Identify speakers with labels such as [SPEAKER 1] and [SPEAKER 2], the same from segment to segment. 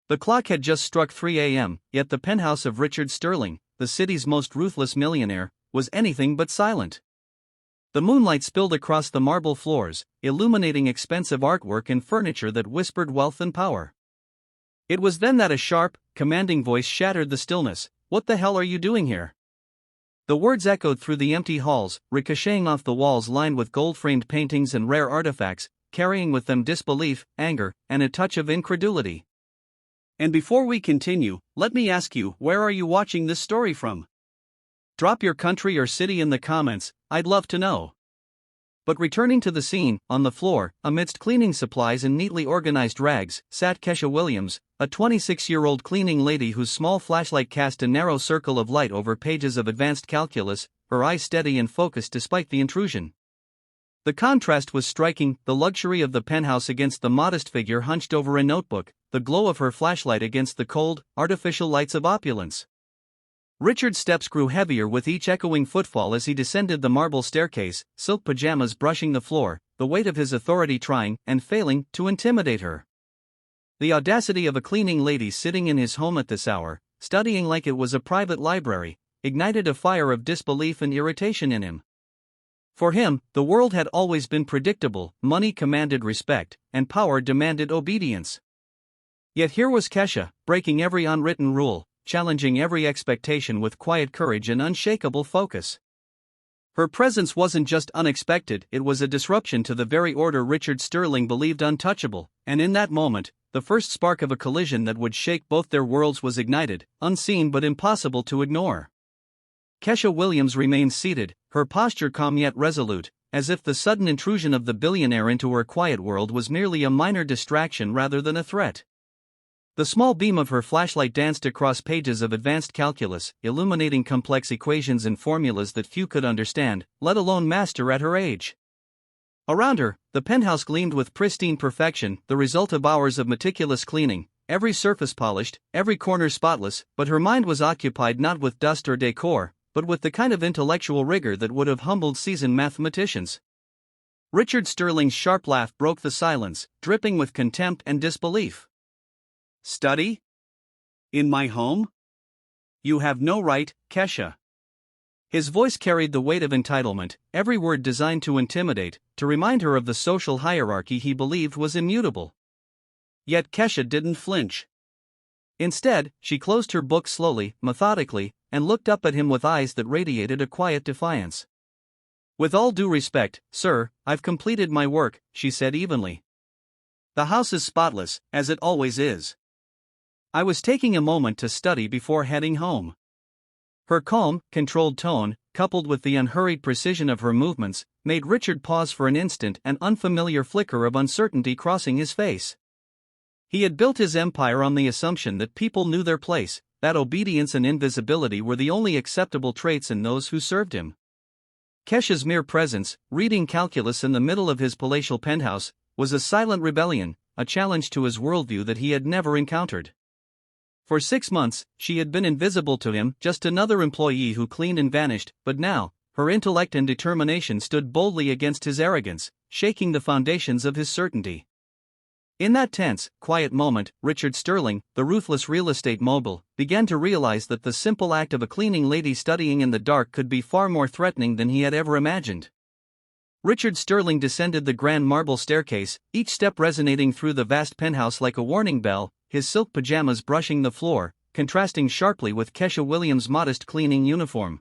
[SPEAKER 1] The clock had just struck 3 a.m., yet the penthouse of Richard Sterling, the city's most ruthless millionaire, was anything but silent. The moonlight spilled across the marble floors, illuminating expensive artwork and furniture that whispered wealth and power. It was then that a sharp, commanding voice shattered the stillness. "What the hell are you doing here?" The words echoed through the empty halls, ricocheting off the walls lined with gold-framed paintings and rare artifacts, carrying with them disbelief, anger, and a touch of incredulity. And before we continue, let me ask you, where are you watching this story from? Drop your country or city in the comments, I'd love to know. But returning to the scene, on the floor, amidst cleaning supplies and neatly organized rags, sat Kesha Williams, a 26-year-old cleaning lady whose small flashlight cast a narrow circle of light over pages of advanced calculus, her eyes steady and focused despite the intrusion. The contrast was striking, the luxury of the penthouse against the modest figure hunched over a notebook, the glow of her flashlight against the cold, artificial lights of opulence. Richard's steps grew heavier with each echoing footfall as he descended the marble staircase, silk pajamas brushing the floor, the weight of his authority trying, and failing, to intimidate her. The audacity of a cleaning lady sitting in his home at this hour, studying like it was a private library, ignited a fire of disbelief and irritation in him. For him, the world had always been predictable, money commanded respect, and power demanded obedience. Yet here was Kesha, breaking every unwritten rule, challenging every expectation with quiet courage and unshakable focus. Her presence wasn't just unexpected, it was a disruption to the very order Richard Sterling believed untouchable, and in that moment, the first spark of a collision that would shake both their worlds was ignited, unseen but impossible to ignore. Kesha Williams remained seated, her posture calm yet resolute, as if the sudden intrusion of the billionaire into her quiet world was merely a minor distraction rather than a threat. The small beam of her flashlight danced across pages of advanced calculus, illuminating complex equations and formulas that few could understand, let alone master at her age. Around her, the penthouse gleamed with pristine perfection, the result of hours of meticulous cleaning, every surface polished, every corner spotless, but her mind was occupied not with dust or decor, but with the kind of intellectual rigor that would have humbled seasoned mathematicians. Richard Sterling's sharp laugh broke the silence, dripping with contempt and disbelief. "Study? In my home? You have no right, Kesha." His voice carried the weight of entitlement, every word designed to intimidate, to remind her of the social hierarchy he believed was immutable. Yet Kesha didn't flinch. Instead, she closed her book slowly, methodically, and looked up at him with eyes that radiated a quiet defiance. "With all due respect, sir, I've completed my work," she said evenly. "The house is spotless, as it always is. I was taking a moment to study before heading home." Her calm, controlled tone, coupled with the unhurried precision of her movements, made Richard pause for an instant, an unfamiliar flicker of uncertainty crossing his face. He had built his empire on the assumption that people knew their place, that obedience and invisibility were the only acceptable traits in those who served him. Kesha's mere presence, reading calculus in the middle of his palatial penthouse, was a silent rebellion, a challenge to his worldview that he had never encountered. For 6 months, she had been invisible to him, just another employee who cleaned and vanished, but now, her intellect and determination stood boldly against his arrogance, shaking the foundations of his certainty. In that tense, quiet moment, Richard Sterling, the ruthless real estate mogul, began to realize that the simple act of a cleaning lady studying in the dark could be far more threatening than he had ever imagined. Richard Sterling descended the grand marble staircase, each step resonating through the vast penthouse like a warning bell, his silk pajamas brushing the floor, contrasting sharply with Kesha Williams' modest cleaning uniform.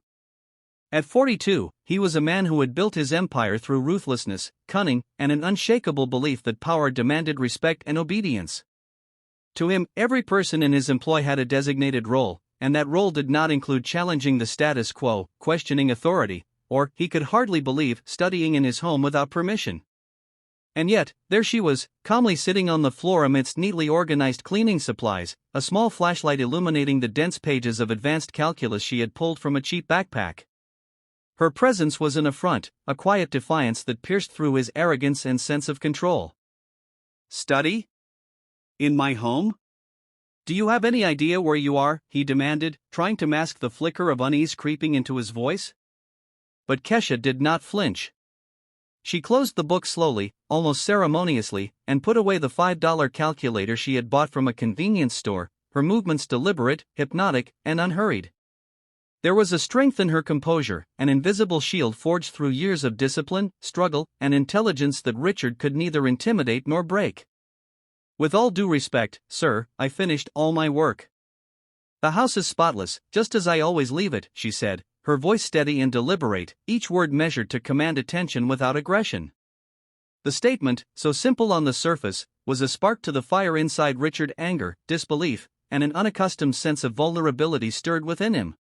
[SPEAKER 1] At 42, he was a man who had built his empire through ruthlessness, cunning, and an unshakable belief that power demanded respect and obedience. To him, every person in his employ had a designated role, and that role did not include challenging the status quo, questioning authority, or, he could hardly believe, studying in his home without permission. And yet, there she was, calmly sitting on the floor amidst neatly organized cleaning supplies, a small flashlight illuminating the dense pages of advanced calculus she had pulled from a cheap backpack. Her presence was an affront, a quiet defiance that pierced through his arrogance and sense of control. "Study? In my home? Do you have any idea where you are?" he demanded, trying to mask the flicker of unease creeping into his voice. But Kesha did not flinch. She closed the book slowly, almost ceremoniously, and put away the $5 calculator she had bought from a convenience store, her movements deliberate, hypnotic, and unhurried. There was a strength in her composure, an invisible shield forged through years of discipline, struggle, and intelligence that Richard could neither intimidate nor break. "With all due respect, sir, I finished all my work. The house is spotless, just as I always leave it," she said, her voice steady and deliberate, each word measured to command attention without aggression. The statement, so simple on the surface, was a spark to the fire inside Richard. Anger, disbelief, and an unaccustomed sense of vulnerability stirred within him.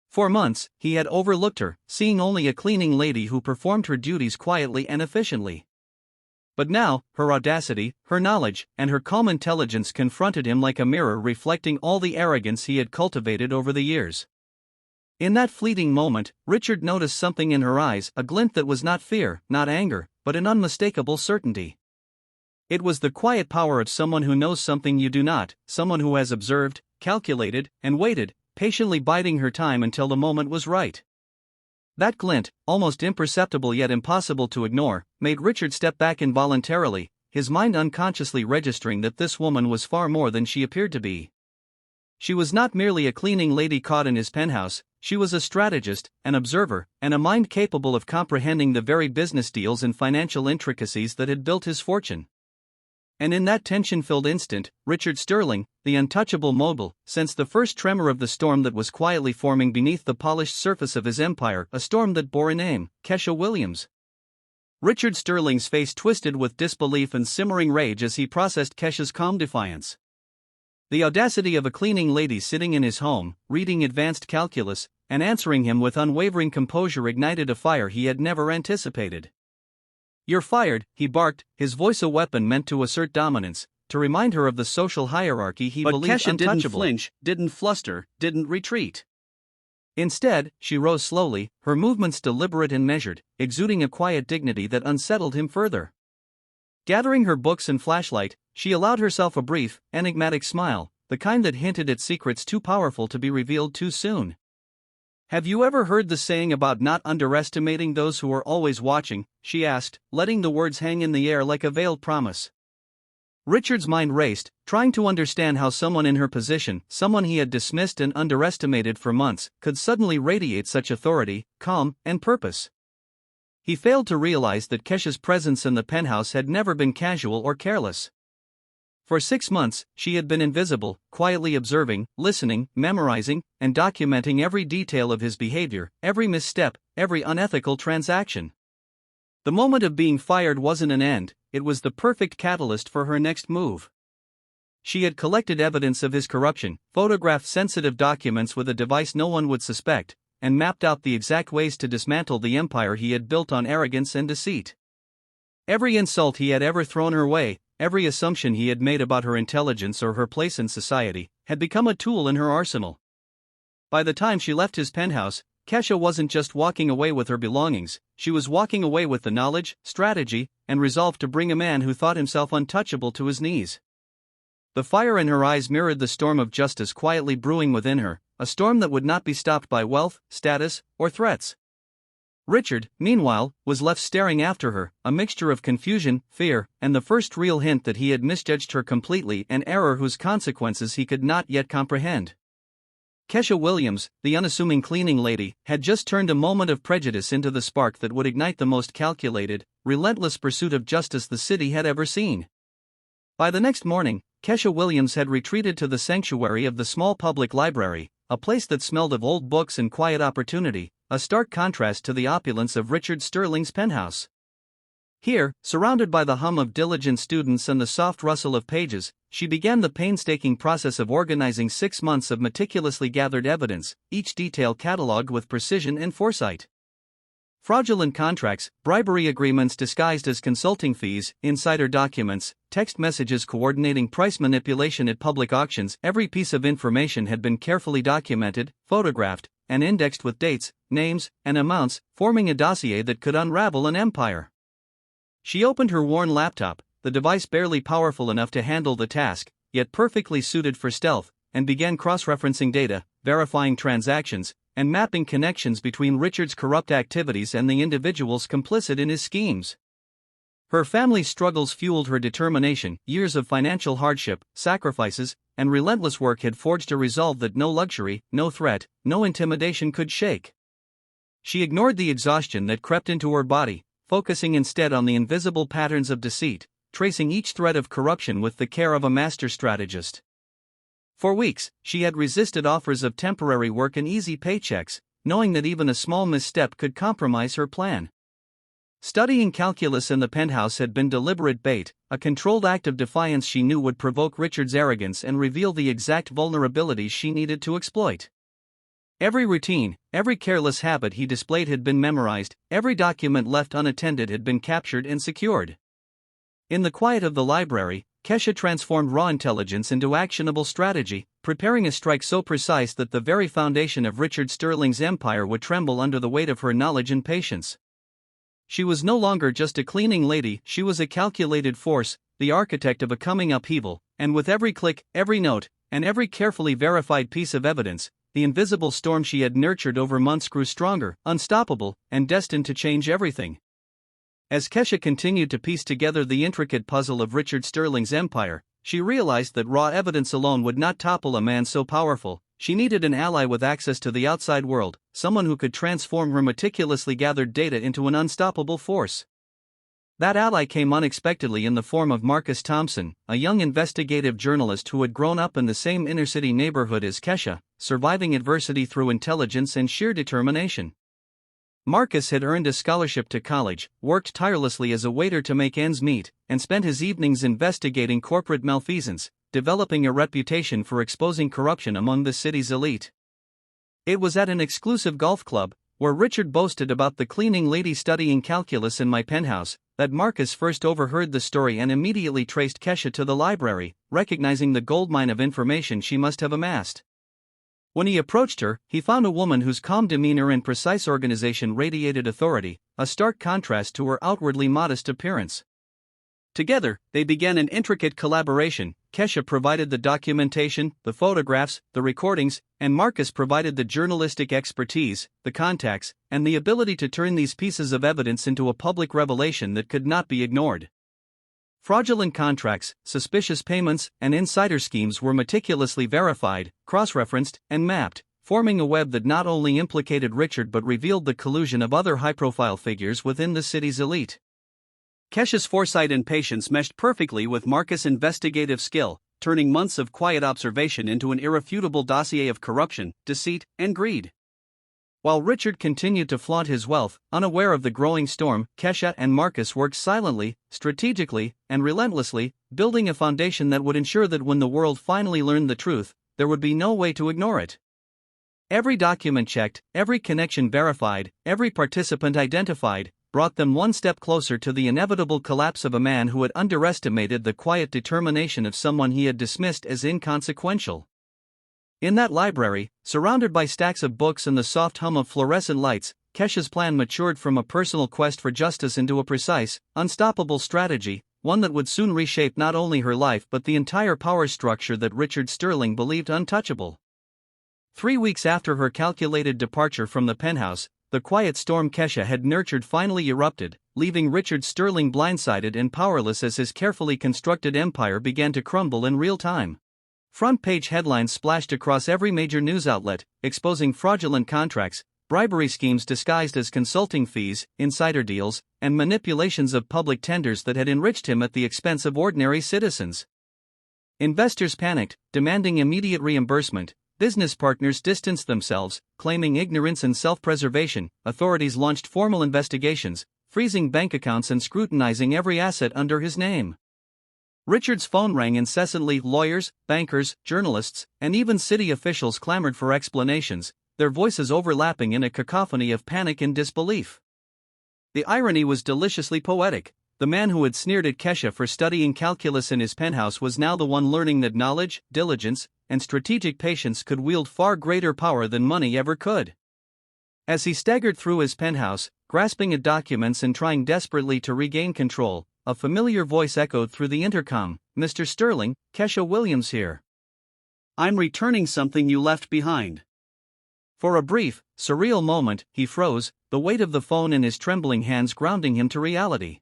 [SPEAKER 1] For months, he had overlooked her, seeing only a cleaning lady who performed her duties quietly and efficiently. But now, her audacity, her knowledge, and her calm intelligence confronted him like a mirror reflecting all the arrogance he had cultivated over the years. In that fleeting moment, Richard noticed something in her eyes, a glint that was not fear, not anger, but an unmistakable certainty. It was the quiet power of someone who knows something you do not, someone who has observed, calculated, and waited, patiently biding her time until the moment was right. That glint, almost imperceptible yet impossible to ignore, made Richard step back involuntarily, his mind unconsciously registering that this woman was far more than she appeared to be. She was not merely a cleaning lady caught in his penthouse, she was a strategist, an observer, and a mind capable of comprehending the very business deals and financial intricacies that had built his fortune. And in that tension-filled instant, Richard Sterling, the untouchable mogul, sensed the first tremor of the storm that was quietly forming beneath the polished surface of his empire, a storm that bore a name, Kesha Williams. Richard Sterling's face twisted with disbelief and simmering rage as he processed Kesha's calm defiance. The audacity of a cleaning lady sitting in his home, reading advanced calculus, and answering him with unwavering composure ignited a fire he had never anticipated. "You're fired," he barked, his voice a weapon meant to assert dominance, to remind her of the social hierarchy he believed untouchable. But Kesha didn't flinch, didn't fluster, didn't retreat. Instead, she rose slowly, her movements deliberate and measured, exuding a quiet dignity that unsettled him further. Gathering her books and flashlight, she allowed herself a brief, enigmatic smile, the kind that hinted at secrets too powerful to be revealed too soon. "Have you ever heard the saying about not underestimating those who are always watching?" she asked, letting the words hang in the air like a veiled promise. Richard's mind raced, trying to understand how someone in her position, someone he had dismissed and underestimated for months, could suddenly radiate such authority, calm, and purpose. He failed to realize that Kesha's presence in the penthouse had never been casual or careless. For 6 months, she had been invisible, quietly observing, listening, memorizing, and documenting every detail of his behavior, every misstep, every unethical transaction. The moment of being fired wasn't an end, it was the perfect catalyst for her next move. She had collected evidence of his corruption, photographed sensitive documents with a device no one would suspect, and mapped out the exact ways to dismantle the empire he had built on arrogance and deceit. Every insult he had ever thrown her way, every assumption he had made about her intelligence or her place in society, had become a tool in her arsenal. By the time she left his penthouse, Kesha wasn't just walking away with her belongings, she was walking away with the knowledge, strategy, and resolve to bring a man who thought himself untouchable to his knees. The fire in her eyes mirrored the storm of justice quietly brewing within her, a storm that would not be stopped by wealth, status, or threats. Richard, meanwhile, was left staring after her, a mixture of confusion, fear, and the first real hint that he had misjudged her completely, an error whose consequences he could not yet comprehend. Kesha Williams, the unassuming cleaning lady, had just turned a moment of prejudice into the spark that would ignite the most calculated, relentless pursuit of justice the city had ever seen. By the next morning, Kesha Williams had retreated to the sanctuary of the small public library, a place that smelled of old books and quiet opportunity, a stark contrast to the opulence of Richard Sterling's penthouse. Here, surrounded by the hum of diligent students and the soft rustle of pages, she began the painstaking process of organizing 6 months of meticulously gathered evidence, each detail catalogued with precision and foresight. Fraudulent contracts, bribery agreements disguised as consulting fees, insider documents, text messages coordinating price manipulation at public auctions, every piece of information had been carefully documented, photographed, and indexed with dates, names, and amounts, forming a dossier that could unravel an empire. She opened her worn laptop, the device barely powerful enough to handle the task, yet perfectly suited for stealth, and began cross-referencing data, verifying transactions, and mapping connections between Richard's corrupt activities and the individuals complicit in his schemes. Her family's struggles fueled her determination. Years of financial hardship, sacrifices, and relentless work had forged a resolve that no luxury, no threat, no intimidation could shake. She ignored the exhaustion that crept into her body, focusing instead on the invisible patterns of deceit, tracing each thread of corruption with the care of a master strategist. For weeks, she had resisted offers of temporary work and easy paychecks, knowing that even a small misstep could compromise her plan. Studying calculus in the penthouse had been deliberate bait, a controlled act of defiance she knew would provoke Richard's arrogance and reveal the exact vulnerabilities she needed to exploit. Every routine, every careless habit he displayed had been memorized, every document left unattended had been captured and secured. In the quiet of the library, Kesha transformed raw intelligence into actionable strategy, preparing a strike so precise that the very foundation of Richard Sterling's empire would tremble under the weight of her knowledge and patience. She was no longer just a cleaning lady, she was a calculated force, the architect of a coming upheaval, and with every click, every note, and every carefully verified piece of evidence, the invisible storm she had nurtured over months grew stronger, unstoppable, and destined to change everything. As Kesha continued to piece together the intricate puzzle of Richard Sterling's empire, she realized that raw evidence alone would not topple a man so powerful. She needed an ally with access to the outside world, someone who could transform her meticulously gathered data into an unstoppable force. That ally came unexpectedly in the form of Marcus Thompson, a young investigative journalist who had grown up in the same inner-city neighborhood as Kesha, surviving adversity through intelligence and sheer determination. Marcus had earned a scholarship to college, worked tirelessly as a waiter to make ends meet, and spent his evenings investigating corporate malfeasance, developing a reputation for exposing corruption among the city's elite. It was at an exclusive golf club, where Richard boasted about the cleaning lady studying calculus in my penthouse, that Marcus first overheard the story and immediately traced Kesha to the library, recognizing the goldmine of information she must have amassed. When he approached her, he found a woman whose calm demeanor and precise organization radiated authority, a stark contrast to her outwardly modest appearance. Together, they began an intricate collaboration. Kesha provided the documentation, the photographs, the recordings, and Marcus provided the journalistic expertise, the contacts, and the ability to turn these pieces of evidence into a public revelation that could not be ignored. Fraudulent contracts, suspicious payments, and insider schemes were meticulously verified, cross-referenced, and mapped, forming a web that not only implicated Richard but revealed the collusion of other high-profile figures within the city's elite. Kesha's foresight and patience meshed perfectly with Marcus' investigative skill, turning months of quiet observation into an irrefutable dossier of corruption, deceit, and greed. While Richard continued to flaunt his wealth, unaware of the growing storm, Kesha and Marcus worked silently, strategically, and relentlessly, building a foundation that would ensure that when the world finally learned the truth, there would be no way to ignore it. Every document checked, every connection verified, every participant identified, brought them one step closer to the inevitable collapse of a man who had underestimated the quiet determination of someone he had dismissed as inconsequential. In that library, surrounded by stacks of books and the soft hum of fluorescent lights, Kesha's plan matured from a personal quest for justice into a precise, unstoppable strategy, one that would soon reshape not only her life but the entire power structure that Richard Sterling believed untouchable. 3 weeks after her calculated departure from the penthouse, the quiet storm Kesha had nurtured finally erupted, leaving Richard Sterling blindsided and powerless as his carefully constructed empire began to crumble in real time. Front-page headlines splashed across every major news outlet, exposing fraudulent contracts, bribery schemes disguised as consulting fees, insider deals, and manipulations of public tenders that had enriched him at the expense of ordinary citizens. Investors panicked, demanding immediate reimbursement. Business partners distanced themselves, claiming ignorance and self-preservation. Authorities launched formal investigations, freezing bank accounts and scrutinizing every asset under his name. Richard's phone rang incessantly. Lawyers, bankers, journalists, and even city officials clamored for explanations, their voices overlapping in a cacophony of panic and disbelief. The irony was deliciously poetic. The man who had sneered at Kesha for studying calculus in his penthouse was now the one learning that knowledge, diligence, and strategic patience could wield far greater power than money ever could. As he staggered through his penthouse, grasping at documents and trying desperately to regain control, a familiar voice echoed through the intercom. "Mr. Sterling, Kesha Williams here. I'm returning something you left behind." For a brief, surreal moment, he froze, the weight of the phone in his trembling hands grounding him to reality.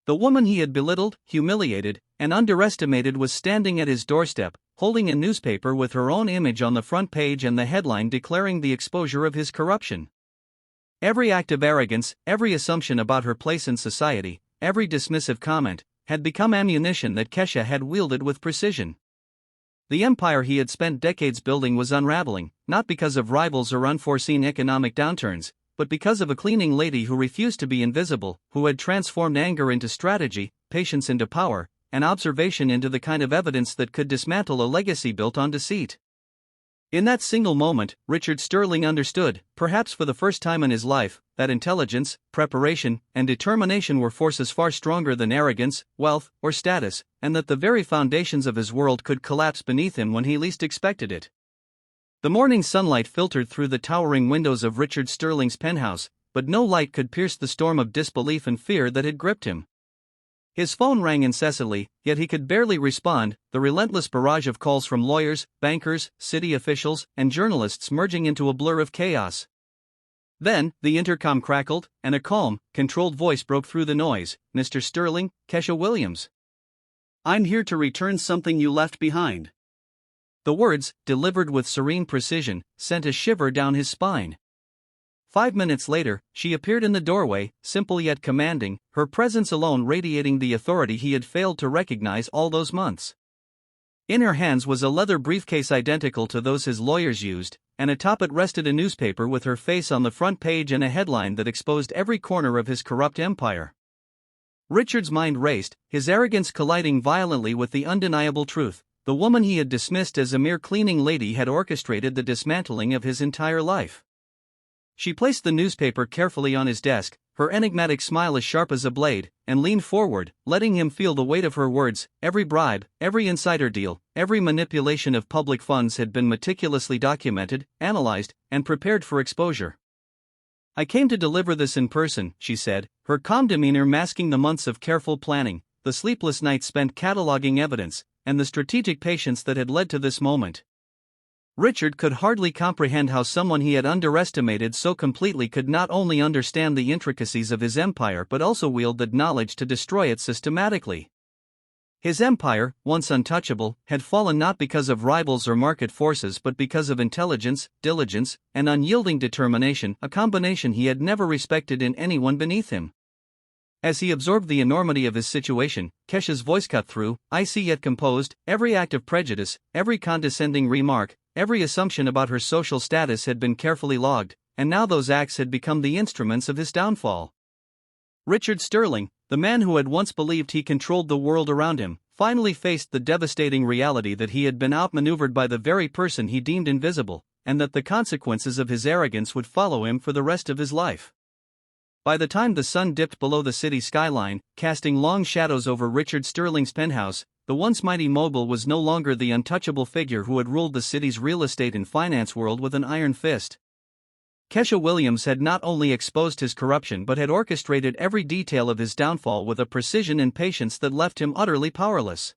[SPEAKER 1] The woman he had belittled, humiliated, and underestimated was standing at his doorstep, holding a newspaper with her own image on the front page and the headline declaring the exposure of his corruption. Every act of arrogance, every assumption about her place in society, every dismissive comment, had become ammunition that Kesha had wielded with precision. The empire he had spent decades building was unraveling, not because of rivals or unforeseen economic downturns, but because of a cleaning lady who refused to be invisible, who had transformed anger into strategy, patience into power, and observation into the kind of evidence that could dismantle a legacy built on deceit. In that single moment, Richard Sterling understood, perhaps for the first time in his life, that intelligence, preparation, and determination were forces far stronger than arrogance, wealth, or status, and that the very foundations of his world could collapse beneath him when he least expected it. The morning sunlight filtered through the towering windows of Richard Sterling's penthouse, but no light could pierce the storm of disbelief and fear that had gripped him. His phone rang incessantly, yet he could barely respond, the relentless barrage of calls from lawyers, bankers, city officials, and journalists merging into a blur of chaos. Then, the intercom crackled, and a calm, controlled voice broke through the noise. "Mr. Sterling, Kesha Williams. I'm here to return something you left behind." The words, delivered with serene precision, sent a shiver down his spine. 5 minutes later, she appeared in the doorway, simple yet commanding, her presence alone radiating the authority he had failed to recognize all those months. In her hands was a leather briefcase identical to those his lawyers used, and atop it rested a newspaper with her face on the front page and a headline that exposed every corner of his corrupt empire. Richard's mind raced, his arrogance colliding violently with the undeniable truth. The woman he had dismissed as a mere cleaning lady had orchestrated the dismantling of his entire life. She placed the newspaper carefully on his desk, her enigmatic smile as sharp as a blade, and leaned forward, letting him feel the weight of her words. Every bribe, every insider deal, every manipulation of public funds had been meticulously documented, analyzed, and prepared for exposure. "I came to deliver this in person," she said, her calm demeanor masking the months of careful planning, the sleepless nights spent cataloging evidence, and the strategic patience that had led to this moment. Richard could hardly comprehend how someone he had underestimated so completely could not only understand the intricacies of his empire but also wield the knowledge to destroy it systematically. His empire, once untouchable, had fallen not because of rivals or market forces but because of intelligence, diligence, and unyielding determination, a combination he had never respected in anyone beneath him. As he absorbed the enormity of his situation, Kesha's voice cut through, icy yet composed. Every act of prejudice, every condescending remark, every assumption about her social status had been carefully logged, and now those acts had become the instruments of his downfall. Richard Sterling, the man who had once believed he controlled the world around him, finally faced the devastating reality that he had been outmaneuvered by the very person he deemed invisible, and that the consequences of his arrogance would follow him for the rest of his life. By the time the sun dipped below the city skyline, casting long shadows over Richard Sterling's penthouse, the once mighty mogul was no longer the untouchable figure who had ruled the city's real estate and finance world with an iron fist. Kesha Williams had not only exposed his corruption but had orchestrated every detail of his downfall with a precision and patience that left him utterly powerless.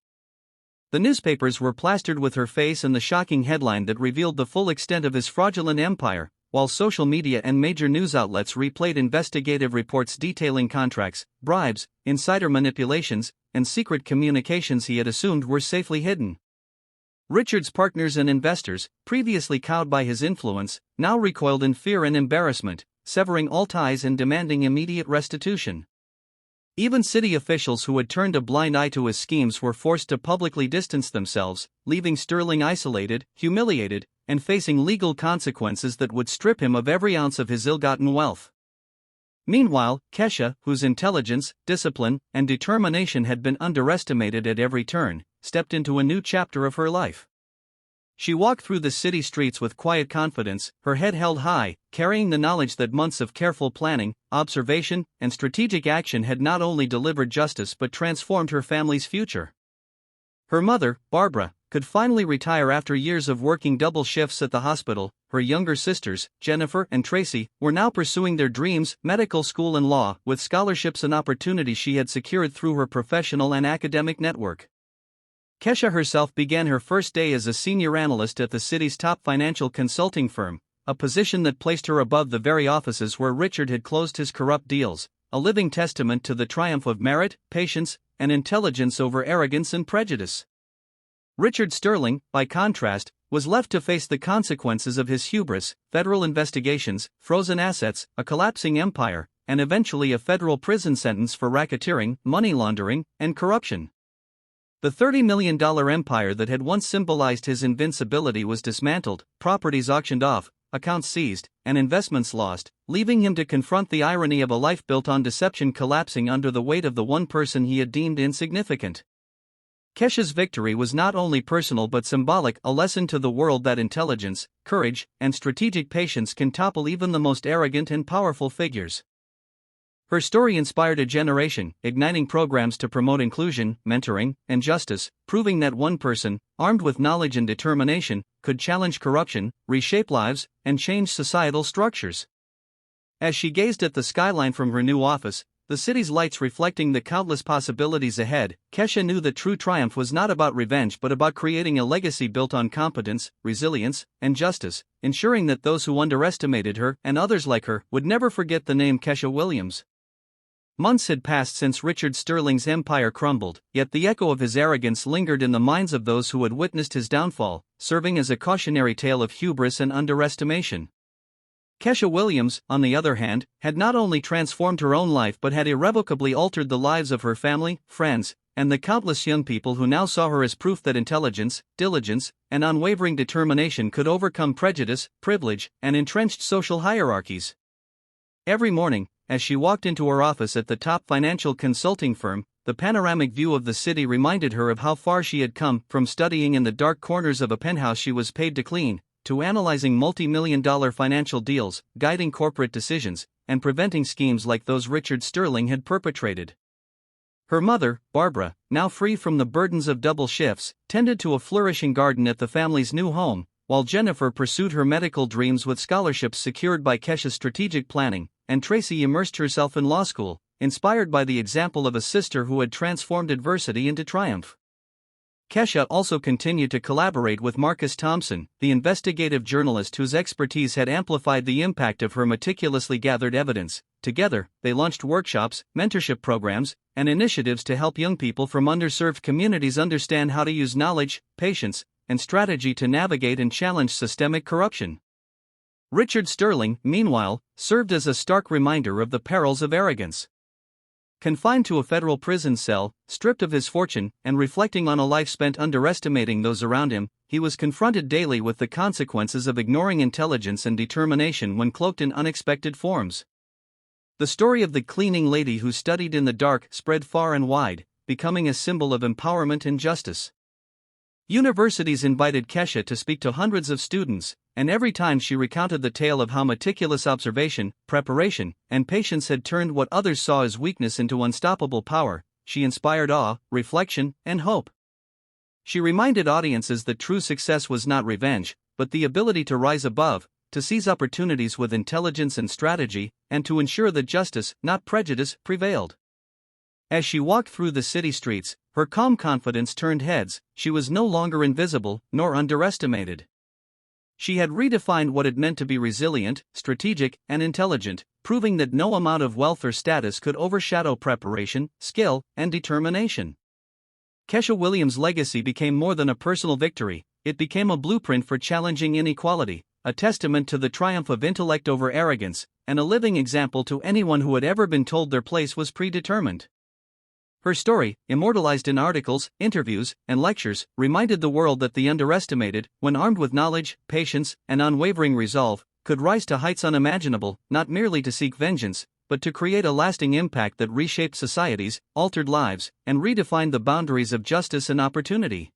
[SPEAKER 1] The newspapers were plastered with her face and the shocking headline that revealed the full extent of his fraudulent empire, while social media and major news outlets replayed investigative reports detailing contracts, bribes, insider manipulations, and secret communications he had assumed were safely hidden. Richard's partners and investors, previously cowed by his influence, now recoiled in fear and embarrassment, severing all ties and demanding immediate restitution. Even city officials who had turned a blind eye to his schemes were forced to publicly distance themselves, leaving Sterling isolated, humiliated, and facing legal consequences that would strip him of every ounce of his ill-gotten wealth. Meanwhile, Kesha, whose intelligence, discipline, and determination had been underestimated at every turn, stepped into a new chapter of her life. She walked through the city streets with quiet confidence, her head held high, carrying the knowledge that months of careful planning, observation, and strategic action had not only delivered justice but transformed her family's future. Her mother, Barbara, could finally retire after years of working double shifts at the hospital. Her younger sisters, Jennifer and Tracy, were now pursuing their dreams, medical school and law, with scholarships and opportunities she had secured through her professional and academic network. Kesha herself began her first day as a senior analyst at the city's top financial consulting firm, a position that placed her above the very offices where Richard had closed his corrupt deals, a living testament to the triumph of merit, patience, and intelligence over arrogance and prejudice. Richard Sterling, by contrast, was left to face the consequences of his hubris: federal investigations, frozen assets, a collapsing empire, and eventually a federal prison sentence for racketeering, money laundering, and corruption. The $30 million empire that had once symbolized his invincibility was dismantled, properties auctioned off, accounts seized, and investments lost, leaving him to confront the irony of a life built on deception collapsing under the weight of the one person he had deemed insignificant. Kesha's victory was not only personal but symbolic, a lesson to the world that intelligence, courage, and strategic patience can topple even the most arrogant and powerful figures. Her story inspired a generation, igniting programs to promote inclusion, mentoring, and justice, proving that one person, armed with knowledge and determination, could challenge corruption, reshape lives, and change societal structures. As she gazed at the skyline from her new office, the city's lights reflecting the countless possibilities ahead, Kesha knew that true triumph was not about revenge but about creating a legacy built on competence, resilience, and justice, ensuring that those who underestimated her and others like her would never forget the name Kesha Williams. Months had passed since Richard Sterling's empire crumbled, yet the echo of his arrogance lingered in the minds of those who had witnessed his downfall, serving as a cautionary tale of hubris and underestimation. Kesha Williams, on the other hand, had not only transformed her own life but had irrevocably altered the lives of her family, friends, and the countless young people who now saw her as proof that intelligence, diligence, and unwavering determination could overcome prejudice, privilege, and entrenched social hierarchies. Every morning, as she walked into her office at the top financial consulting firm, the panoramic view of the city reminded her of how far she had come, from studying in the dark corners of a penthouse she was paid to clean, to analyzing multi-million-dollar financial deals, guiding corporate decisions, and preventing schemes like those Richard Sterling had perpetrated. Her mother, Barbara, now free from the burdens of double shifts, tended to a flourishing garden at the family's new home, while Jennifer pursued her medical dreams with scholarships secured by Kesha's strategic planning, and Tracy immersed herself in law school, inspired by the example of a sister who had transformed adversity into triumph. Kesha also continued to collaborate with Marcus Thompson, the investigative journalist whose expertise had amplified the impact of her meticulously gathered evidence. Together, they launched workshops, mentorship programs, and initiatives to help young people from underserved communities understand how to use knowledge, patience, and strategy to navigate and challenge systemic corruption. Richard Sterling, meanwhile, served as a stark reminder of the perils of arrogance. Confined to a federal prison cell, stripped of his fortune, and reflecting on a life spent underestimating those around him, he was confronted daily with the consequences of ignoring intelligence and determination when cloaked in unexpected forms. The story of the cleaning lady who studied in the dark spread far and wide, becoming a symbol of empowerment and justice. Universities invited Kesha to speak to hundreds of students, and every time she recounted the tale of how meticulous observation, preparation, and patience had turned what others saw as weakness into unstoppable power, she inspired awe, reflection, and hope. She reminded audiences that true success was not revenge, but the ability to rise above, to seize opportunities with intelligence and strategy, and to ensure that justice, not prejudice, prevailed. As she walked through the city streets, her calm confidence turned heads. She was no longer invisible, nor underestimated. She had redefined what it meant to be resilient, strategic, and intelligent, proving that no amount of wealth or status could overshadow preparation, skill, and determination. Kesha Williams' legacy became more than a personal victory, it became a blueprint for challenging inequality, a testament to the triumph of intellect over arrogance, and a living example to anyone who had ever been told their place was predetermined. Her story, immortalized in articles, interviews, and lectures, reminded the world that the underestimated, when armed with knowledge, patience, and unwavering resolve, could rise to heights unimaginable, not merely to seek vengeance, but to create a lasting impact that reshaped societies, altered lives, and redefined the boundaries of justice and opportunity.